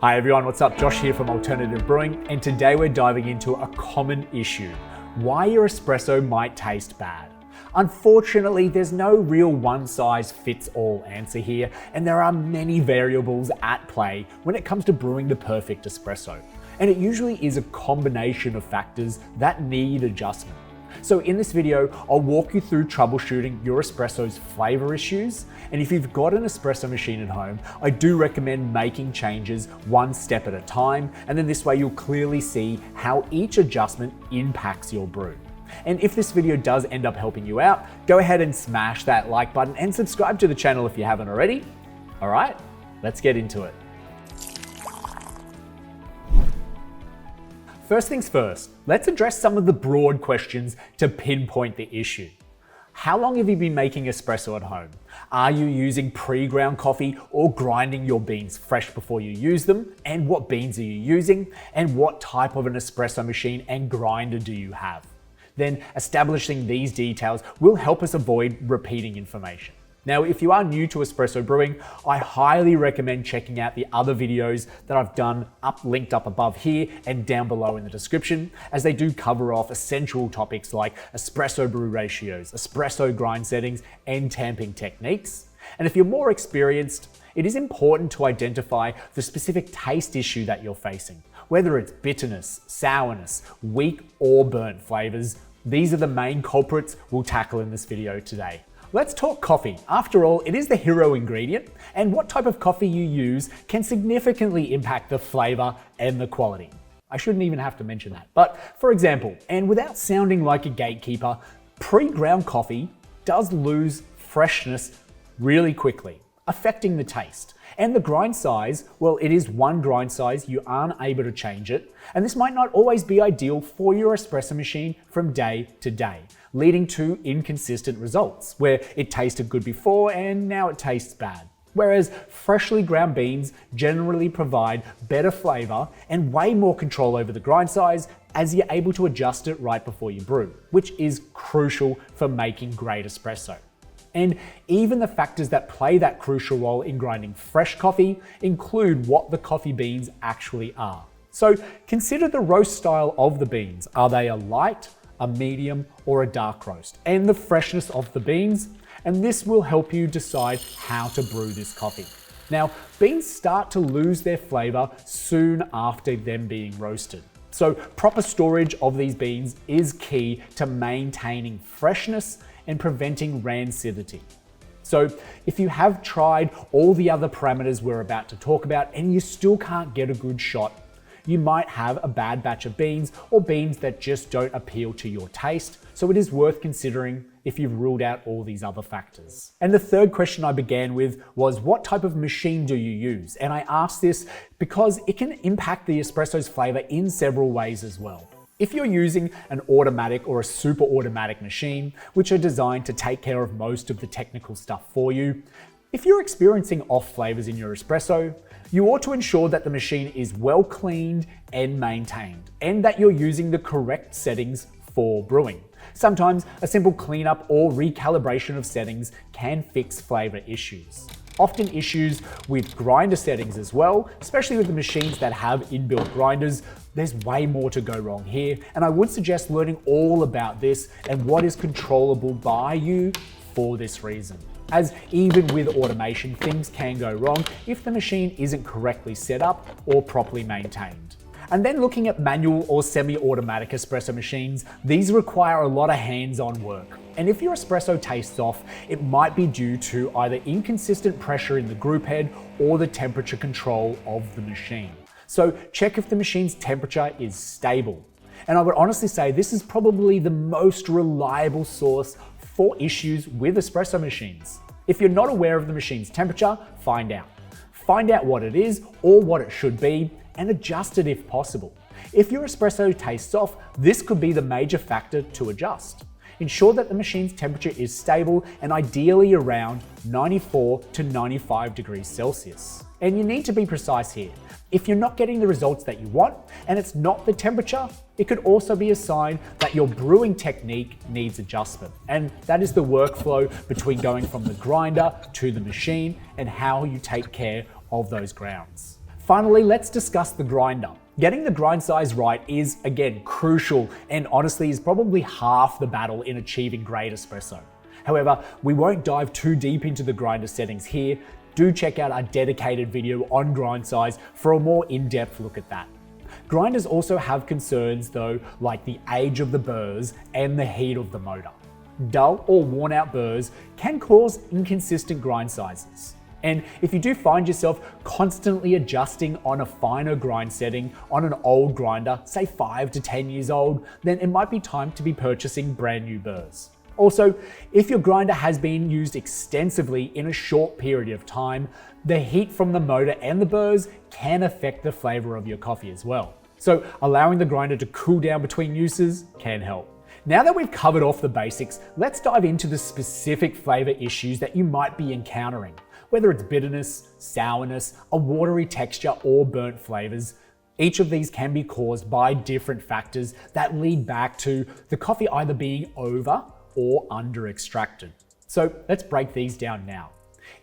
Hi everyone, what's up? Josh here from Alternative Brewing, and today we're diving into a common issue: why your espresso might taste bad. Unfortunately, there's no real one-size-fits-all answer here, and there are many variables at play when it comes to brewing the perfect espresso. And it usually is a combination of factors that need adjustment. So in this video, I'll walk you through troubleshooting your espresso's flavor issues. And if you've got an espresso machine at home, I do recommend making changes one step at a time. And then this way you'll clearly see how each adjustment impacts your brew. And if this video does end up helping you out, go ahead and smash that like button and subscribe to the channel if you haven't already. All right, let's get into it. First things first, let's address some of the broad questions to pinpoint the issue. How long have you been making espresso at home? Are you using pre-ground coffee or grinding your beans fresh before you use them? And what beans are you using? And what type of an espresso machine and grinder do you have? Then establishing these details will help us avoid repeating information. Now, if you are new to espresso brewing, I highly recommend checking out the other videos that I've done linked up above here and down below in the description, as they do cover off essential topics like espresso brew ratios, espresso grind settings, and tamping techniques. And if you're more experienced, it is important to identify the specific taste issue that you're facing. Whether it's bitterness, sourness, weak or burnt flavors, these are the main culprits we'll tackle in this video today. Let's talk coffee. After all, it is the hero ingredient, and what type of coffee you use can significantly impact the flavor and the quality. I shouldn't even have to mention that. But for example, and without sounding like a gatekeeper, pre-ground coffee does lose freshness really quickly, affecting the taste. And the grind size, well, it is one grind size, you aren't able to change it, and this might not always be ideal for your espresso machine from day to day, leading to inconsistent results, where it tasted good before and now it tastes bad. Whereas freshly ground beans generally provide better flavor and way more control over the grind size, as you're able to adjust it right before you brew, which is crucial for making great espresso. And even the factors that play that crucial role in grinding fresh coffee include what the coffee beans actually are. So consider the roast style of the beans. Are they a light, a medium, or a dark roast? And the freshness of the beans, and this will help you decide how to brew this coffee. Now, beans start to lose their flavor soon after them being roasted. So proper storage of these beans is key to maintaining freshness and preventing rancidity. So if you have tried all the other parameters we're about to talk about and you still can't get a good shot, you might have a bad batch of beans or beans that just don't appeal to your taste. So it is worth considering if you've ruled out all these other factors. And the third question I began with was, what type of machine do you use? And I asked this because it can impact the espresso's flavor in several ways as well. If you're using an automatic or a super automatic machine, which are designed to take care of most of the technical stuff for you, if you're experiencing off flavors in your espresso, you ought to ensure that the machine is well cleaned and maintained, and that you're using the correct settings for brewing. Sometimes a simple cleanup or recalibration of settings can fix flavor issues. Often issues with grinder settings as well, especially with the machines that have inbuilt grinders. There's way more to go wrong here, and I would suggest learning all about this and what is controllable by you for this reason. As even with automation, things can go wrong if the machine isn't correctly set up or properly maintained. And then looking at manual or semi-automatic espresso machines, these require a lot of hands-on work. And if your espresso tastes off, it might be due to either inconsistent pressure in the group head or the temperature control of the machine. So check if the machine's temperature is stable. And I would honestly say this is probably the most reliable source for issues with espresso machines. If you're not aware of the machine's temperature, find out. Find out what it is or what it should be, and adjust it if possible. If your espresso tastes off, this could be the major factor to adjust. Ensure that the machine's temperature is stable and ideally around 94 to 95 degrees Celsius. And you need to be precise here. If you're not getting the results that you want and it's not the temperature, it could also be a sign that your brewing technique needs adjustment. And that is the workflow between going from the grinder to the machine and how you take care of those grounds. Finally, let's discuss the grinder. Getting the grind size right is, again, crucial and honestly is probably half the battle in achieving great espresso. However, we won't dive too deep into the grinder settings here. Do check out our dedicated video on grind size for a more in-depth look at that. Grinders also have concerns though, like the age of the burrs and the heat of the motor. Dull or worn out burrs can cause inconsistent grind sizes. And if you do find yourself constantly adjusting on a finer grind setting on an old grinder, say 5 to 10 years old, then it might be time to be purchasing brand new burrs. Also, if your grinder has been used extensively in a short period of time, the heat from the motor and the burrs can affect the flavor of your coffee as well. So allowing the grinder to cool down between uses can help. Now that we've covered off the basics, let's dive into the specific flavor issues that you might be encountering. Whether it's bitterness, sourness, a watery texture, or burnt flavors, each of these can be caused by different factors that lead back to the coffee either being over or under extracted. So let's break these down now.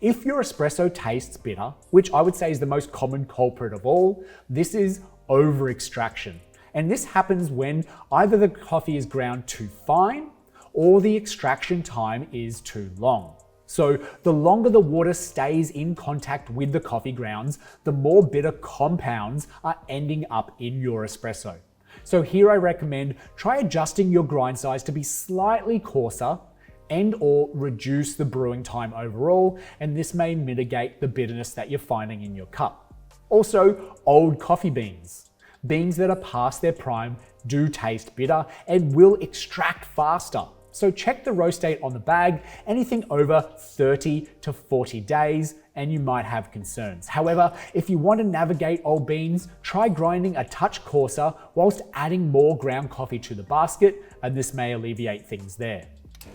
If your espresso tastes bitter, which I would say is the most common culprit of all, this is over extraction. And this happens when either the coffee is ground too fine or the extraction time is too long. So the longer the water stays in contact with the coffee grounds, the more bitter compounds are ending up in your espresso. So here I recommend try adjusting your grind size to be slightly coarser and or reduce the brewing time overall, and this may mitigate the bitterness that you're finding in your cup. Also, old coffee beans. Beans that are past their prime do taste bitter and will extract faster. So check the roast date on the bag, anything over 30 to 40 days, and you might have concerns. However, if you want to navigate old beans, try grinding a touch coarser whilst adding more ground coffee to the basket, and this may alleviate things there.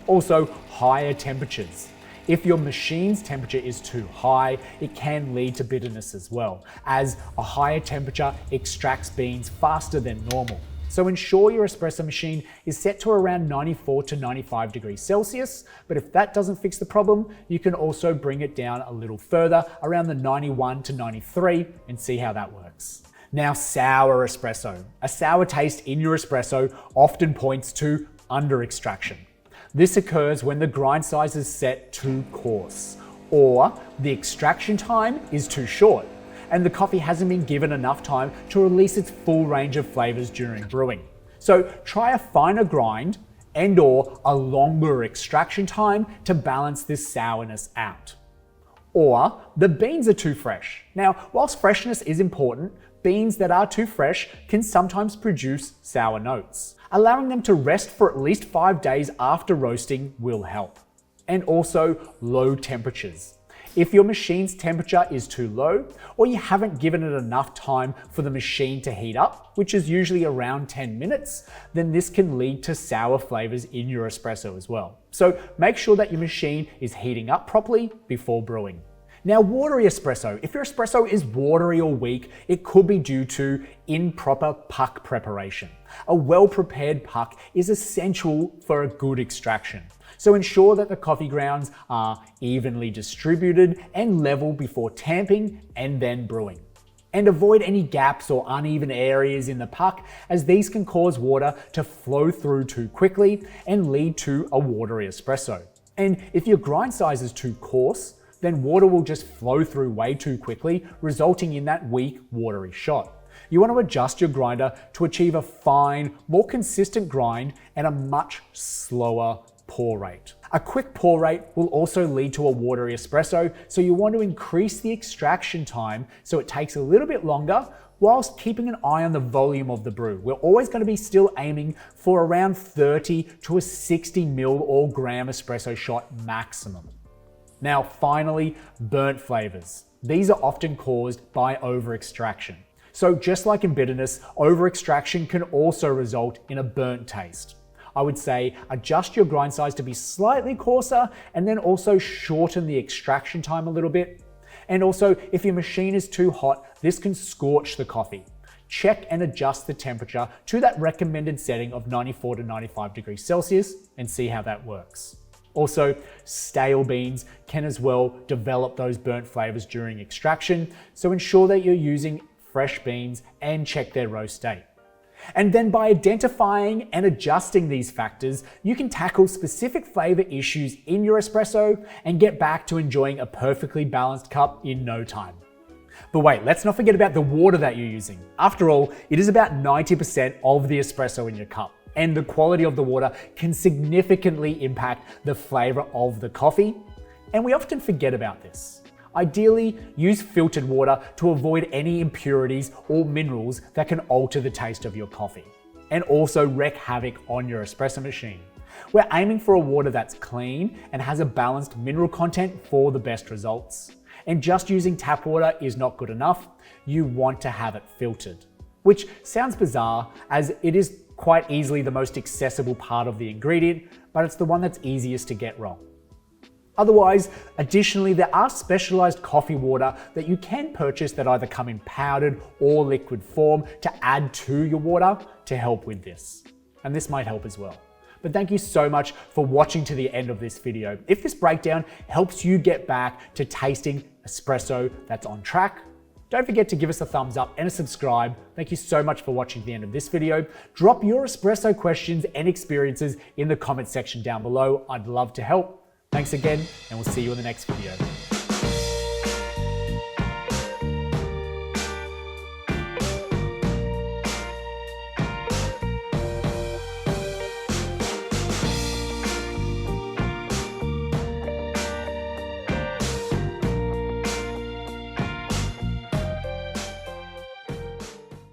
Also, higher temperatures. If your machine's temperature is too high, it can lead to bitterness as well, as a higher temperature extracts beans faster than normal. So ensure your espresso machine is set to around 94 to 95 degrees Celsius, but if that doesn't fix the problem, you can also bring it down a little further, around the 91 to 93, and see how that works. Now, sour espresso. A sour taste in your espresso often points to under extraction. This occurs when the grind size is set too coarse, or the extraction time is too short, and the coffee hasn't been given enough time to release its full range of flavors during brewing. So try a finer grind and or a longer extraction time to balance this sourness out. Or the beans are too fresh. Now, whilst freshness is important, beans that are too fresh can sometimes produce sour notes. Allowing them to rest for at least 5 days after roasting will help. And also low temperatures. If your machine's temperature is too low, or you haven't given it enough time for the machine to heat up, which is usually around 10 minutes, then this can lead to sour flavors in your espresso as well. So make sure that your machine is heating up properly before brewing. Now, watery espresso. If your espresso is watery or weak, it could be due to improper puck preparation. A well-prepared puck is essential for a good extraction. So ensure that the coffee grounds are evenly distributed and level before tamping and then brewing. And avoid any gaps or uneven areas in the puck, as these can cause water to flow through too quickly and lead to a watery espresso. And if your grind size is too coarse, then water will just flow through way too quickly, resulting in that weak, watery shot. You want to adjust your grinder to achieve a fine, more consistent grind and a much slower pour rate. A quick pour rate will also lead to a watery espresso, so you want to increase the extraction time so it takes a little bit longer whilst keeping an eye on the volume of the brew. We're always going to be still aiming for around 30 to a 60 ml or gram espresso shot maximum. Now, finally, burnt flavors. These are often caused by over extraction. So just like in bitterness, over extraction can also result in a burnt taste. I would say adjust your grind size to be slightly coarser and then also shorten the extraction time a little bit. And also, if your machine is too hot, this can scorch the coffee. Check and adjust the temperature to that recommended setting of 94 to 95 degrees Celsius and see how that works. Also, stale beans can as well develop those burnt flavors during extraction, so ensure that you're using fresh beans and check their roast date. And then by identifying and adjusting these factors, you can tackle specific flavor issues in your espresso and get back to enjoying a perfectly balanced cup in no time. But wait, let's not forget about the water that you're using. After all, it is about 90% of the espresso in your cup, and the quality of the water can significantly impact the flavor of the coffee, and we often forget about this. Ideally, use filtered water to avoid any impurities or minerals that can alter the taste of your coffee, and also wreak havoc on your espresso machine. We're aiming for a water that's clean and has a balanced mineral content for the best results. And just using tap water is not good enough. You want to have it filtered, which sounds bizarre as it is quite easily the most accessible part of the ingredient, but it's the one that's easiest to get wrong. Otherwise, additionally, there are specialized coffee water that you can purchase that either come in powdered or liquid form to add to your water to help with this. And this might help as well. But thank you so much for watching to the end of this video. If this breakdown helps you get back to tasting espresso that's on track, don't forget to give us a thumbs up and a subscribe. Thank you so much for watching to the end of this video. Drop your espresso questions and experiences in the comment section down below. I'd love to help. Thanks again, and we'll see you in the next video.